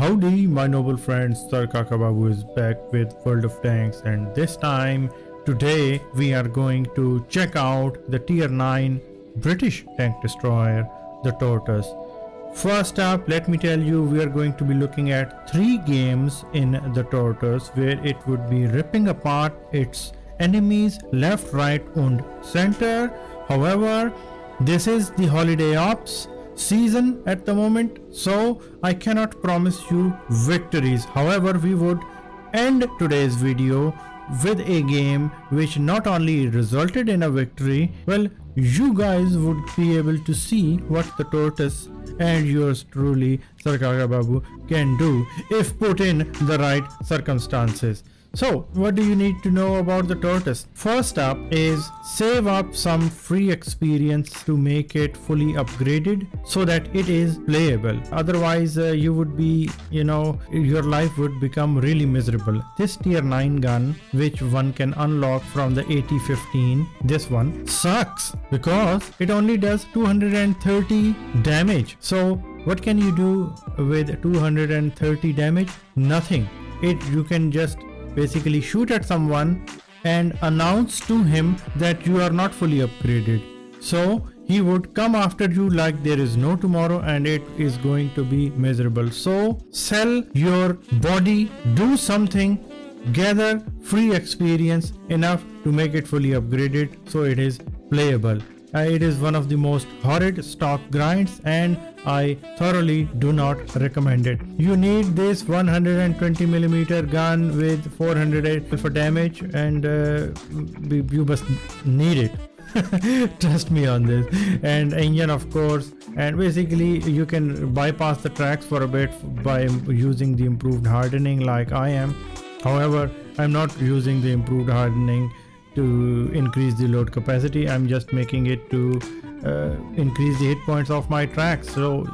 Howdy, my noble friends, SirKakaBabu is back with World of Tanks, and this time, today, we are going to check out the Tier 9 British tank destroyer, the Tortoise. First up, let me tell you, we are going to be looking at 3 games in the Tortoise where it would be ripping apart its enemies left, right and center. However, this is the holiday ops season at the moment, so I cannot promise you victories. However, we would end today's video with a game which not only resulted in a victory, well, you guys would be able to see what the Tortoise and yours truly, SirKakaBabu, can do if put in the right circumstances. So, what do you need to know about the Tortoise? First up is save up some free experience to make it fully upgraded so that it is playable. Otherwise, you would be, your life would become really miserable. This tier 9 gun, which one can unlock from the AT-15, this one sucks because it only does 230 damage. So, what can you do with 230 damage? Nothing. You can just basically shoot at someone and announce to him that you are not fully upgraded. So he would come after you like there is no tomorrow, and it is going to be miserable. So sell your body, do something, gather free experience enough to make it fully upgraded so it is playable. It is one of the most horrid stock grinds and I thoroughly do not recommend it. You need this 120mm gun with 400 for damage, and you must need it. Trust me on this. And engine, of course, and basically you can bypass the tracks for a bit by using the improved hardening like I am. However, I'm not using the improved hardening to increase the load capacity. I'm just making it to increase the hit points of my tracks. So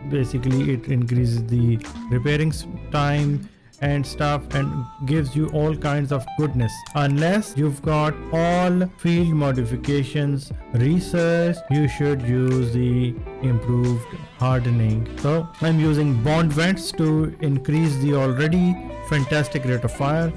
basically it increases the repairing time and stuff and gives you all kinds of goodness. Unless you've got all field modifications researched, you should use the improved hardening. So I'm using bond vents to increase the already fantastic rate of fire,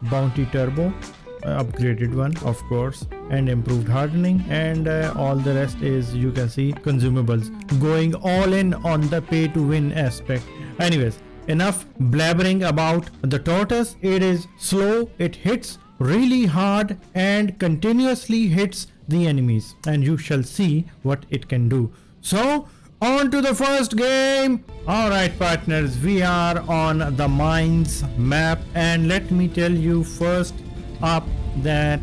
bounty turbo, upgraded one of course, and improved hardening, and all the rest is, you can see, consumables. Going all in on the pay to win aspect. Anyways, enough blabbering about the Tortoise. It is slow, it hits really hard and continuously hits the enemies, and you shall see what it can do. So on to the first game. Alright partners, we are on the mines map, and let me tell you first up that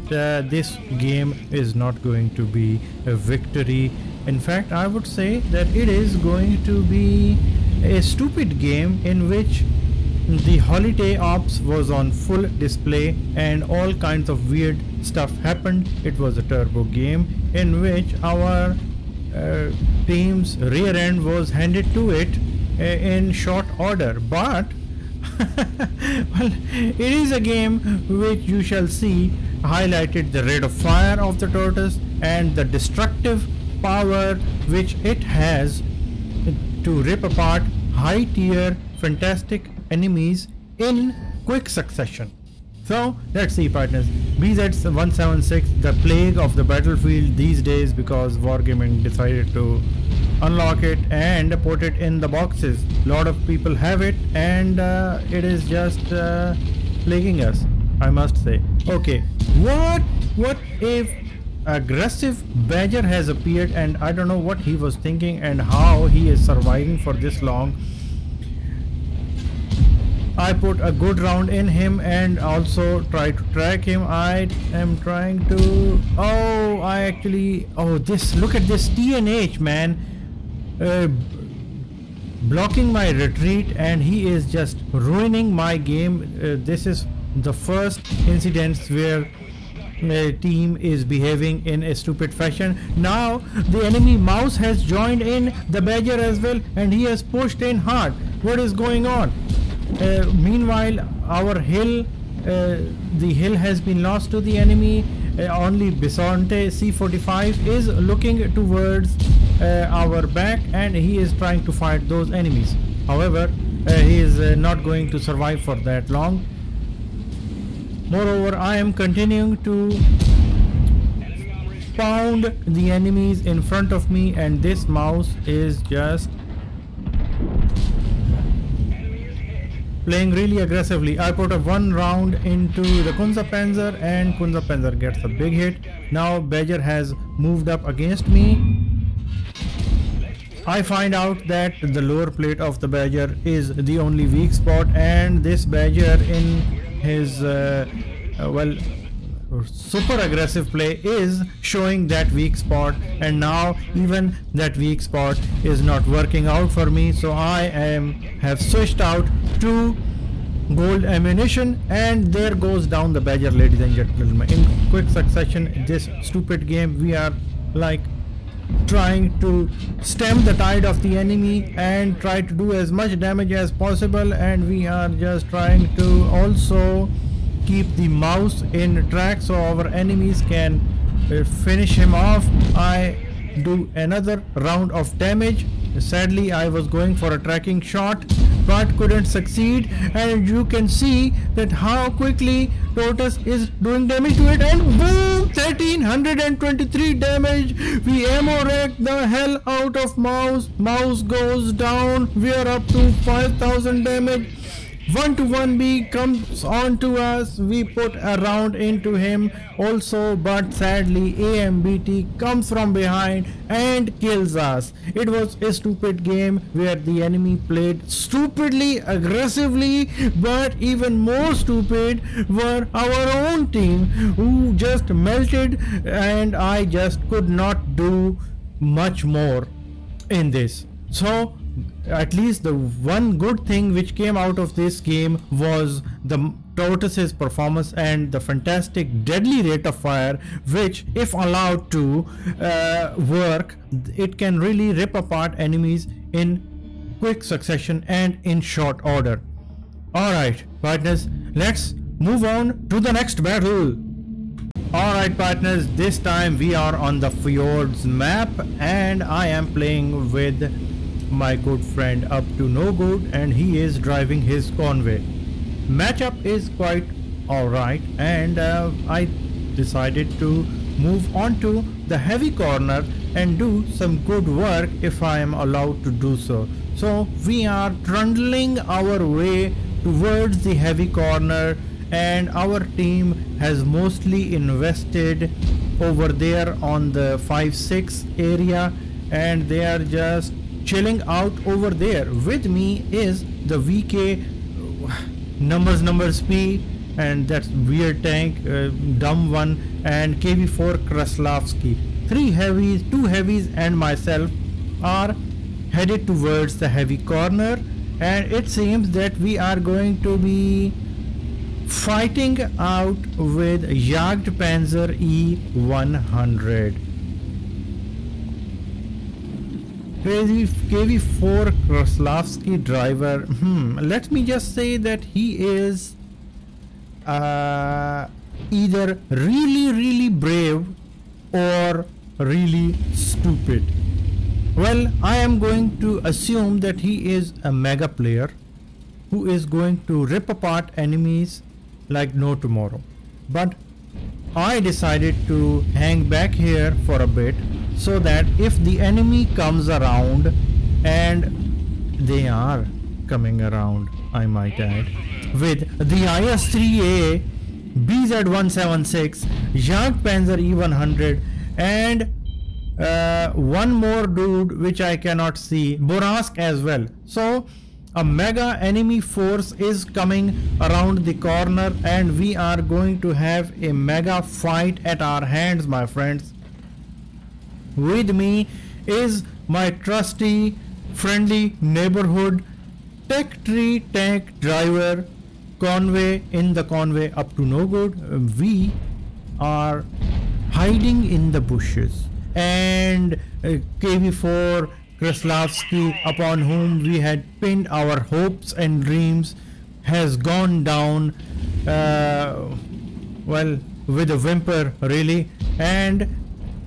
this game is not going to be a victory. In fact, I would say that it is going to be a stupid game in which the holiday ops was on full display and all kinds of weird stuff happened. It was a turbo game in which our team's rear end was handed to it in short order, but well, it is a game which you shall see highlighted the rate of fire of the Tortoise and the destructive power which it has to rip apart high tier fantastic enemies in quick succession. So let's see partners. BZ176, the plague of the battlefield these days, because Wargaming decided to unlock it and put it in the boxes. A lot of people have it, and it is just plaguing us, I must say. Okay, what if aggressive badger has appeared, and I don't know what he was thinking and how he is surviving for this long. I put a good round in him and also try to track him. I am trying to, this, look at this TNH, man, blocking my retreat, and he is just ruining my game. This is the first incident where a team is behaving in a stupid fashion. Now the enemy mouse has joined in the badger as well, and he has pushed in hard. What is going on? Meanwhile, our hill, the hill has been lost to the enemy. Only Bisonte C45 is looking towards our back, and he is trying to fight those enemies. However, he is not going to survive for that long. Moreover, I am continuing to pound the enemies in front of me, and this mouse is just playing really aggressively. I put a one round into the Kunza Panzer and Kunza Panzer gets a big hit. Now Badger has moved up against me. I find out that the lower plate of the Badger is the only weak spot, and this Badger in his well, super aggressive play is showing that weak spot, and now even that weak spot is not working out for me. So I have switched out to gold ammunition, and there goes down the Badger, ladies and gentlemen, in quick succession. This stupid game, we are like trying to stem the tide of the enemy and try to do as much damage as possible, and we are just trying to also keep the mouse in track so our enemies can finish him off. I do another round of damage. Sadly, I was going for a tracking shot but couldn't succeed, and you can see that how quickly Tortoise is doing damage to it, and boom, 1323 damage. We ammo wrecked the hell out of mouse. Mouse goes down. We are up to 5000 damage. 1-1B comes on to us. We put a round into him also, but sadly AMBT comes from behind and kills us. It was a stupid game where the enemy played stupidly aggressively, but even more stupid were our own team who just melted, and I just could not do much more in this. So at least the one good thing which came out of this game was the Tortoise's performance and the fantastic deadly rate of fire, which if allowed to work, it can really rip apart enemies in quick succession and in short order. Alright partners, let's move on to the next battle. Alright partners, this time we are on the Fjords map, and I am playing with my good friend Up to No Good, and he is driving his convoy. Matchup is quite alright, and I decided to move on to the heavy corner and do some good work if I am allowed to do so. So we are trundling our way towards the heavy corner, and our team has mostly invested over there on the 5-6 area, and they are just chilling out over there. With me is the VK numbers P, and that's weird tank, dumb one, and KV4 Kraslavsky. 3 heavies, 2 heavies and myself are headed towards the heavy corner, and it seems that we are going to be fighting out with Jagdpanzer E100. KV4 Kraslavsky driver. Let me just say that he is either really brave or really stupid. Well, I am going to assume that he is a mega player who is going to rip apart enemies like no tomorrow. But I decided to hang back here for a bit, so that if the enemy comes around, and they are coming around, I might add, with the IS-3A, BZ-176, Jagdpanzer E100, and one more dude which I cannot see, Borask as well. So a mega enemy force is coming around the corner, and we are going to have a mega fight at our hands, my friends. With me is my trusty, friendly neighborhood tech tree tank driver, Conway in the Conway Up to No Good. We are hiding in the bushes, and KV4 Kraslavsky, upon whom we had pinned our hopes and dreams, has gone down, well, with a whimper really, and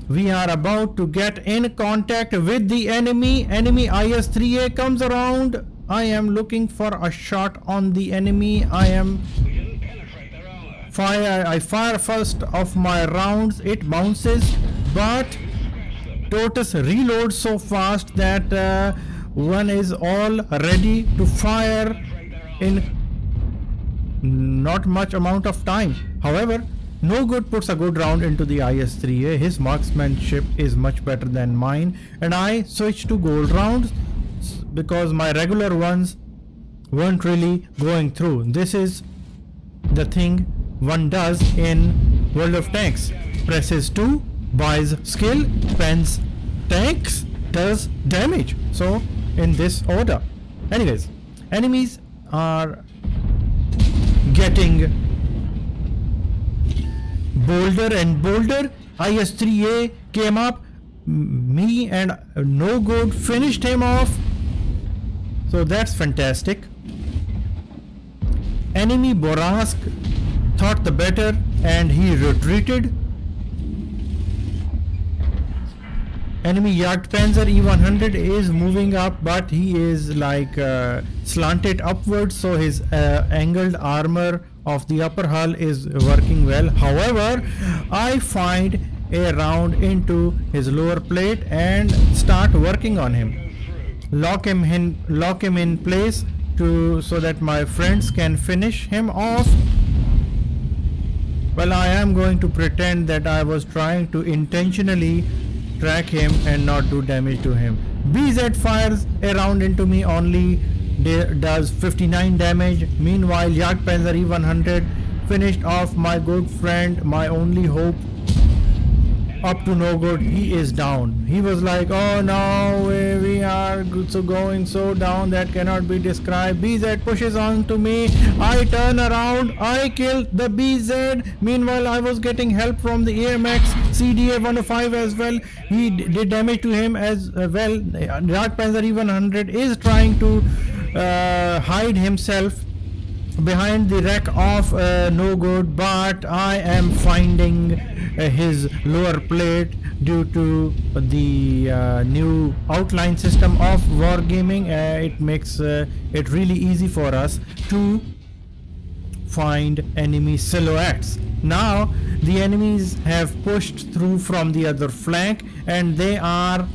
we are about to get in contact with the enemy. Enemy IS-3A comes around. I am looking for a shot on the enemy. I fire first of my rounds. It bounces, but Tortoise reloads so fast that one is all ready to fire in not much amount of time. However, No Good puts a good round into the IS-3A. His marksmanship is much better than mine, and I switched to gold rounds because my regular ones weren't really going through. This is the thing one does in World of Tanks. Presses 2, buys skill, spends tanks, does damage. So in this order. Anyways, enemies are getting bolder and bolder. IS-3A came up, me and No Good finished him off. So that's fantastic. Enemy Borask thought the better and he retreated. Enemy Jagdpanzer E100 is moving up, but he is like slanted upwards, so his angled armor of the upper hull is working well. However, I find a round into his lower plate and start working on him. Lock him in place so that my friends can finish him off. Well, I am going to pretend that I was trying to intentionally track him and not do damage to him. BZ fires a round into me, only does 59 damage. Meanwhile, Jagdpanzer E100 finished off my good friend, my only hope. Up to No Good, he is down. He was like, oh no, we are going so down that cannot be described. BZ pushes on to me. I turn around, I kill the BZ. Meanwhile, I was getting help from the AMX CDA 105 as well. He did damage to him as well. Jagdpanzer E100 is trying to hide himself behind the wreck of No Good, but I am finding his lower plate due to the new outline system of wargaming. It makes it really easy for us to find enemy silhouettes. Now the enemies have pushed through from the other flank and they are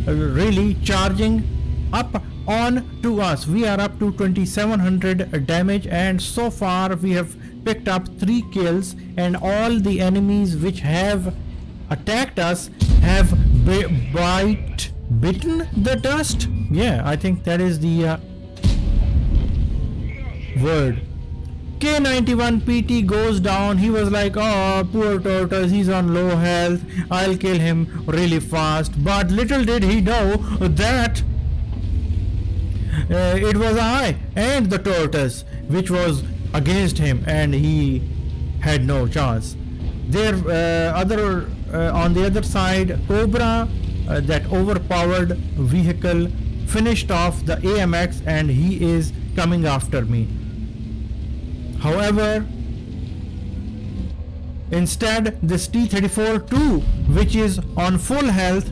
really charging up on to us. We are up to 2700 damage, and so far we have picked up 3 kills, and all the enemies which have attacked us have bitten the dust. Yeah, I think that is the word. K91 PT goes down. He was like, oh, poor Tortoise, he's on low health, I'll kill him really fast. But little did he know that it was I and the Tortoise which was against him, and he had no chance. There on the other side, Cobra, that overpowered vehicle, finished off the AMX and he is coming after me. However, instead this T-34-2, which is on full health,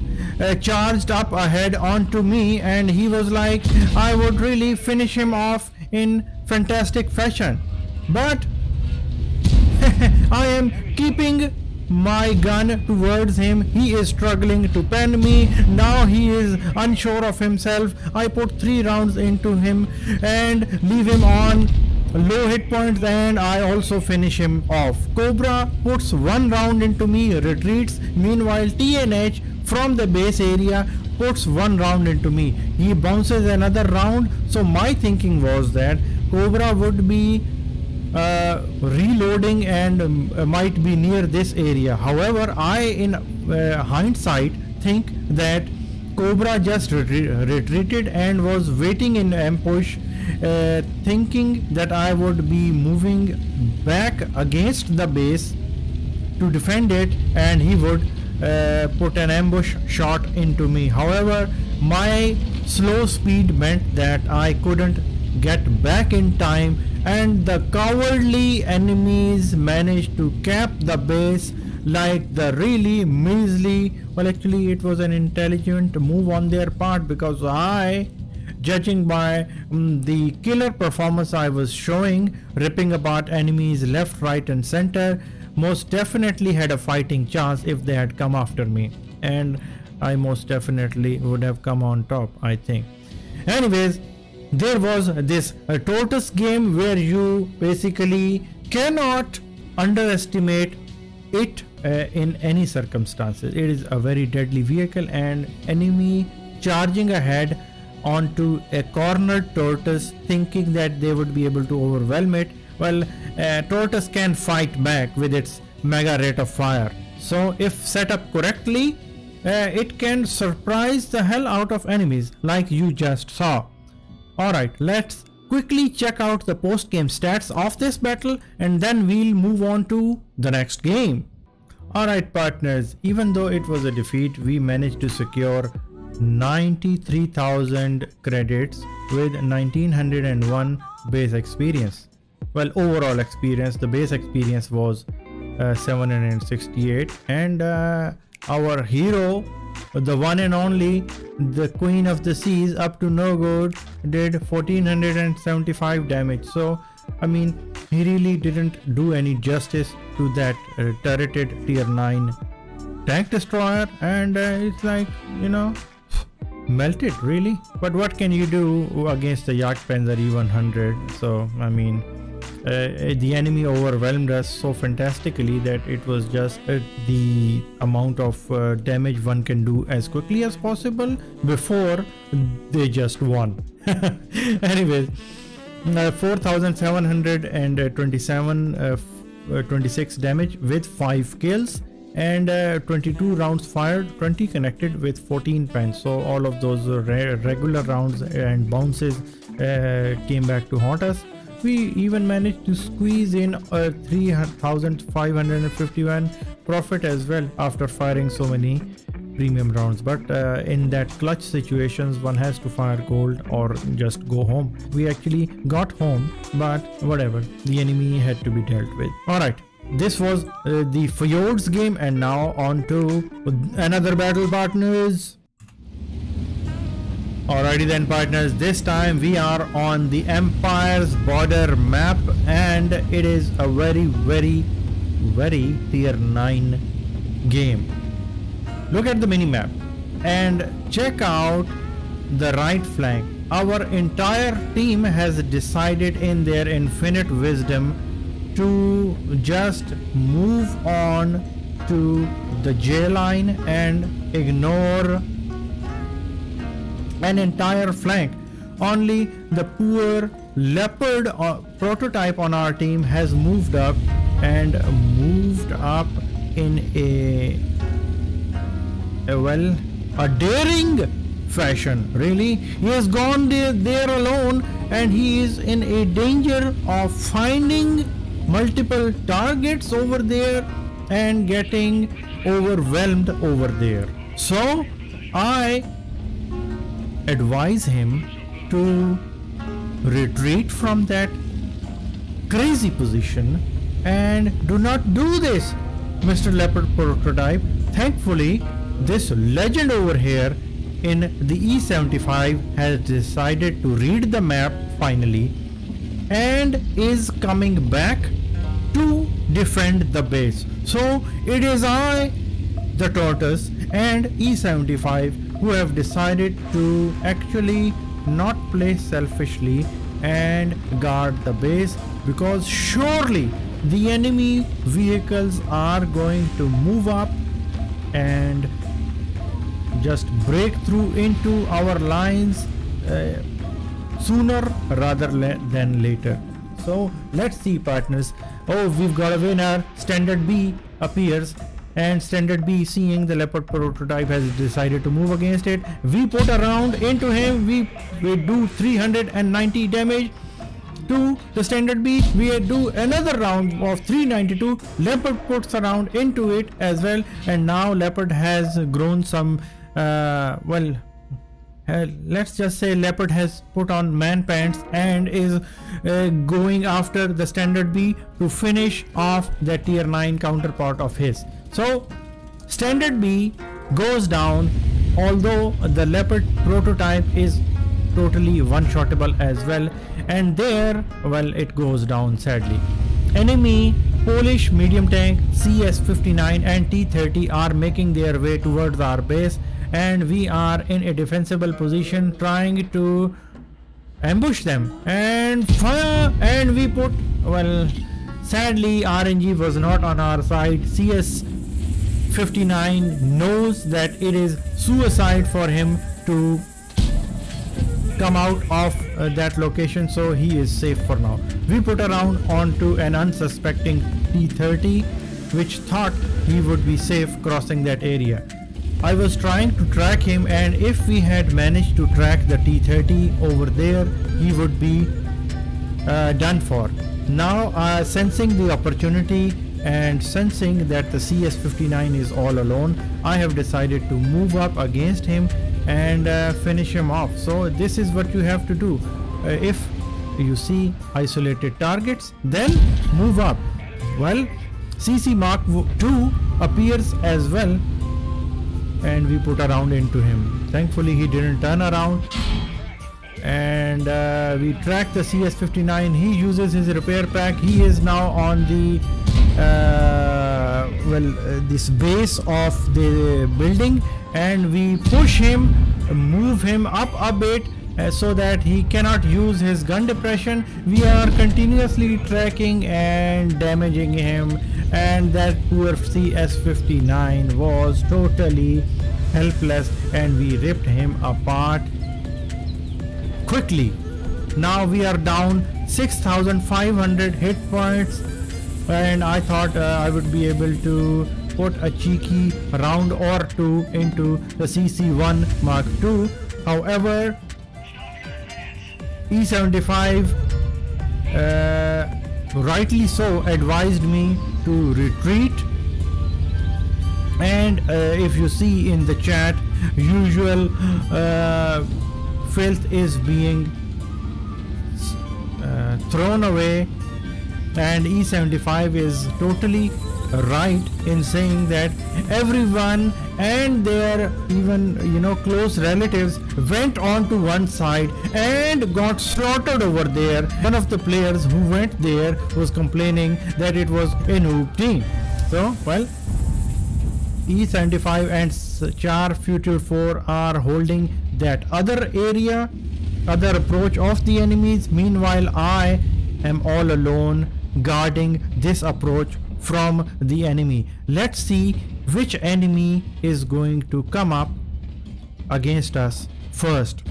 charged up ahead onto me, and he was like, I would really finish him off in fantastic fashion. But I am keeping my gun towards him. He is struggling to pen me. Now he is unsure of himself. I put 3 rounds into him and leave him on low hit points, and I also finish him off. Cobra puts 1 round into me, retreats. Meanwhile, TNH from the base area puts 1 round into me. He bounces another round. So my thinking was that Cobra would be reloading and might be near this area. However, I in hindsight think that Cobra just retreated and was waiting in ambush, thinking that I would be moving back against the base to defend it, and he would put an ambush shot into me. However, my slow speed meant that I couldn't get back in time, and the cowardly enemies managed to cap the base like the really measly, well, actually it was an intelligent move on their part, because I judging by the killer performance I was showing, ripping apart enemies left, right and center, most definitely had a fighting chance if they had come after me, and I most definitely would have come on top, I think. Anyways, there was this Tortoise game where you basically cannot underestimate it in any circumstances. It is a very deadly vehicle, and enemy charging ahead onto a cornered Tortoise thinking that they would be able to overwhelm it. Well, Tortoise can fight back with its mega rate of fire, so if set up correctly, it can surprise the hell out of enemies like you just saw. Alright, let's quickly check out the post-game stats of this battle and then we'll move on to the next game. Alright partners, even though it was a defeat, we managed to secure 93,000 credits with 1901 base experience. Well, overall experience, the base experience was 768, and our hero, the one and only, the Queen of the Seas up to no good, did 1475 damage. So I mean, he really didn't do any justice to that turreted tier 9 tank destroyer, and it's like, you know, melted really. But what can you do against the Yak Panzer E100? So I mean, the enemy overwhelmed us so fantastically that it was just the amount of damage one can do as quickly as possible before they just won. Anyways, 4,727 26 damage with 5 kills, and 22 rounds fired, 20 connected with 14 pens. So all of those regular rounds and bounces came back to haunt us. We even managed to squeeze in 3,551 profit as well after firing so many premium rounds. But in that clutch situations, one has to fire gold or just go home. We actually got home, but whatever, the enemy had to be dealt with. Alright, this was the Fjords game, and now on to another battle, partners. Alrighty then partners, this time we are on the Empire's border map, and it is a very tier 9 game. Look at the mini map and check out the right flank. Our entire team has decided in their infinite wisdom to just move on to the J line and ignore an entire flank. Only the poor leopard prototype on our team has moved up, and moved up in a daring fashion. Really, he has gone there alone, and he is in a danger of finding multiple targets over there and getting overwhelmed over there. So I advise him to retreat from that crazy position and do not do this, Mr. Leopard prototype. Thankfully, this legend over here in the E75 has decided to read the map finally and is coming back to defend the base. So it is I, the Tortoise, and E75 who have decided to actually not play selfishly and guard the base, because surely the enemy vehicles are going to move up and just break through into our lines sooner rather than later. So let's see, partners. Oh, we've got a winner. Standard B appears, and Standard B, seeing the Leopard prototype, has decided to move against it. We put a round into him. We do 390 damage to the Standard B. We do another round of 392. Leopard puts a round into it as well, and now Leopard has grown some let's just say Leopard has put on man pants and is going after the Standard B to finish off the tier 9 counterpart of his. So Standard B goes down, although the Leopard prototype is totally one-shottable as well. And there, well, it goes down sadly. Enemy Polish medium tank CS-59 and T-30 are making their way towards our base, and we are in a defensible position trying to ambush them and fire. And we put, well, sadly RNG was not on our side. CS-59 knows that it is suicide for him to come out of that location, so he is safe for now. We put a round onto an unsuspecting T-30 which thought he would be safe crossing that area. I was trying to track him, and if we had managed to track the T-30 over there, he would be done for. Now sensing the opportunity and sensing that the CS-59 is all alone, I have decided to move up against him and finish him off. So this is what you have to do. If you see isolated targets, then move up. Well, CC Mark II appears as well, and we put a round into him. Thankfully he didn't turn around, and we track the CS-59. He uses his repair pack. He is now on the this base of the building, and we push him, move him up a bit so that he cannot use his gun depression. We are continuously tracking and damaging him, and that poor CS-59 was totally helpless, and we ripped him apart quickly. Now we are down 6,500 hit points, and I thought I would be able to put a cheeky round or two into the CC1 Mark II. However, E75 rightly so advised me to retreat, and if you see in the chat, usual filth is being thrown away, and E75 is totally right in saying that everyone and their even close relatives went on to one side and got slaughtered over there. One of the players who went there was complaining that it was a noob team. So well, E75 and Char Future 4 are holding that other area, other approach of the enemies. Meanwhile, I am all alone guarding this approach from the enemy. Let's see which enemy is going to come up against us first.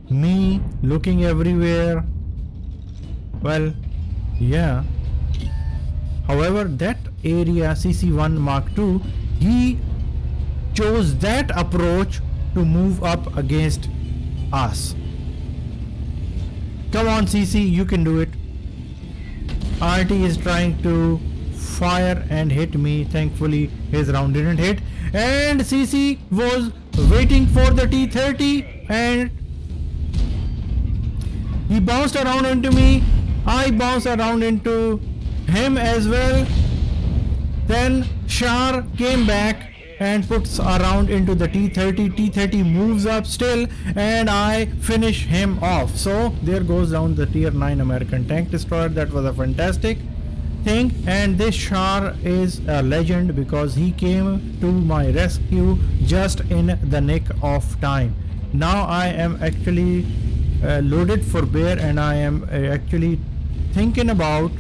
Me looking everywhere. Well, yeah. However, that area CC1 Mark II, he chose that approach to move up against us. Come on CC, you can do it. RT is trying to fire and hit me. Thankfully his round didn't hit, and CC was waiting for the T-30 and he bounced around into me. I bounced around into him as well. Then Shar came back and puts a round into the T-30. T-30 moves up still, and I finish him off. So there goes down the tier 9 American tank destroyer. That was a fantastic thing, and this Shar is a legend because he came to my rescue just in the nick of time. Now I am actually loaded for bear, and I am actually thinking about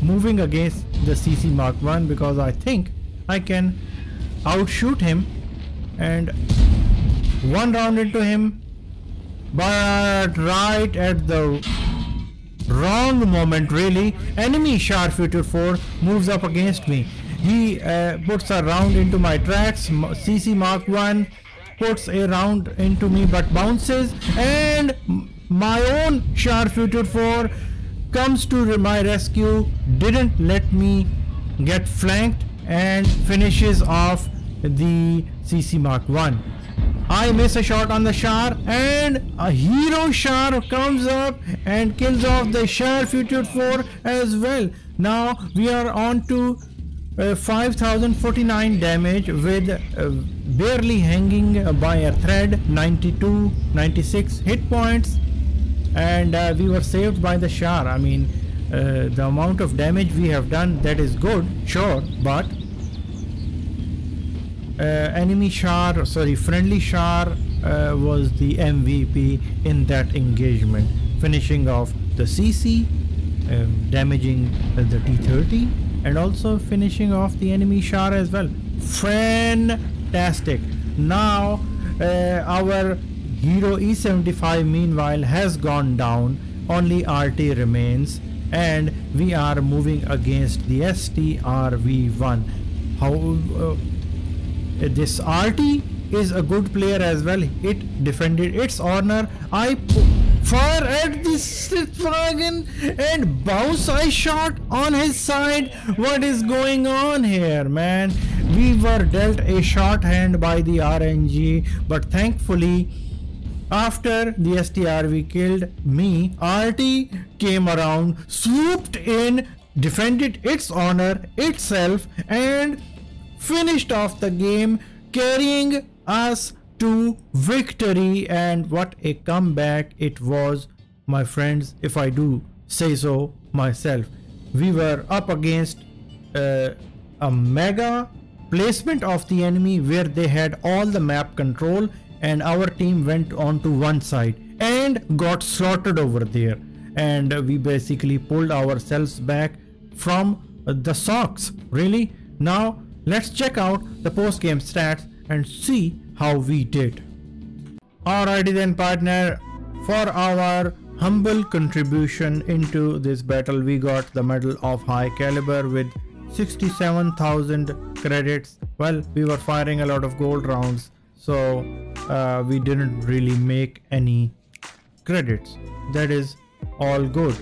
moving against the CC Mark I because I think I can outshoot him, and one round into him, but right at the wrong moment really. Enemy Char Future 4 moves up against me. He puts a round into my tracks. CC Mark I puts a round into me but bounces, and my own Char Future 4 comes to my rescue, didn't let me get flanked, and finishes off the CC Mark I. I miss a shot on the Char, and a hero Char comes up and kills off the Char Future 4 as well. Now we are on to 5049 damage with barely hanging by a thread, 92, 96 hit points, and we were saved by the Char. I mean, the amount of damage we have done, that is good, sure, but friendly Char was the MVP in that engagement, finishing off the CC, damaging the T30, and also finishing off the enemy Char as well. Fantastic. Now our hero E75 meanwhile has gone down, only RT remains, and we are moving against the STRV1. How this RT is a good player as well. It defended its honor. I fire at this dragon and bounce I shot on his side. What is going on here, man? We were dealt a shorthand by the RNG, but thankfully after the STRV killed me, RT came around, swooped in, defended its honor itself, and finished off the game, carrying us to victory. And what a comeback it was, my friends, if I do say so myself. We were up against a mega placement of the enemy where they had all the map control, and our team went on to one side and got slaughtered over there, and we basically pulled ourselves back from the socks, really. Now let's check out the post-game stats and see how we did. Alrighty then, partner, for our humble contribution into this battle, we got the Medal of High Caliber with 67,000 credits. Well, we were firing a lot of gold rounds, so we didn't really make any credits. That is all good.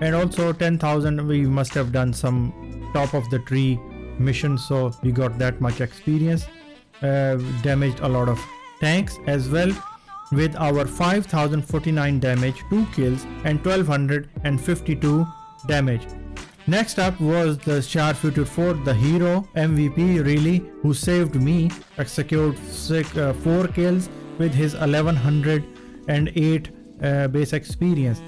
And also 10,000, we must have done some top of the tree mission, so we got that much experience. Damaged a lot of tanks as well with our 5049 damage, 2 kills and 1252 damage. Next up was the Char Future 4, the hero MVP really, who saved me, executed 4 kills with his 1108 base experience.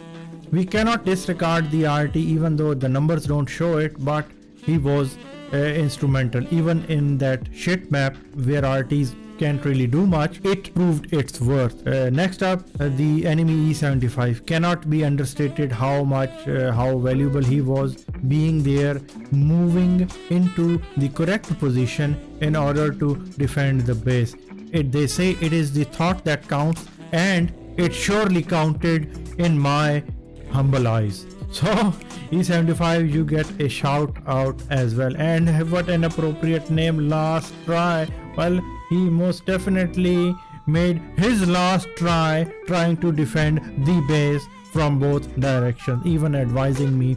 We cannot disregard the RT even though the numbers don't show it, but he was instrumental. Even in that shit map where RTs can't really do much, it proved its worth. Next up, the enemy E75. Cannot be understated how valuable he was, being there, moving into the correct position in order to defend the base. They say it is the thought that counts, and it surely counted in my humble eyes. So E75, you get a shout out as well. And what an appropriate name, Last Try. Well, he most definitely made his last try trying to defend the base from both directions, even advising me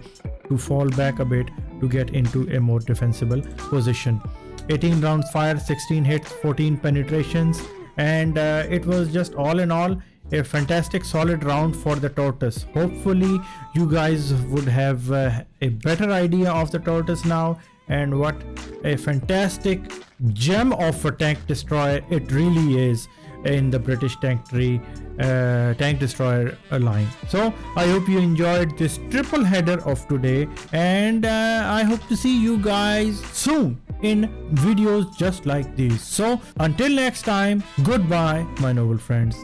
to fall back a bit to get into a more defensible position. 18 rounds fired, 16 hits, 14 penetrations, and it was just all in all a fantastic solid round for the Tortoise. Hopefully you guys would have a better idea of the Tortoise now, and what a fantastic gem of a tank destroyer it really is in the British tank destroyer line. So I hope you enjoyed this triple header of today, and I hope to see you guys soon in videos just like these. So until next time, goodbye my noble friends.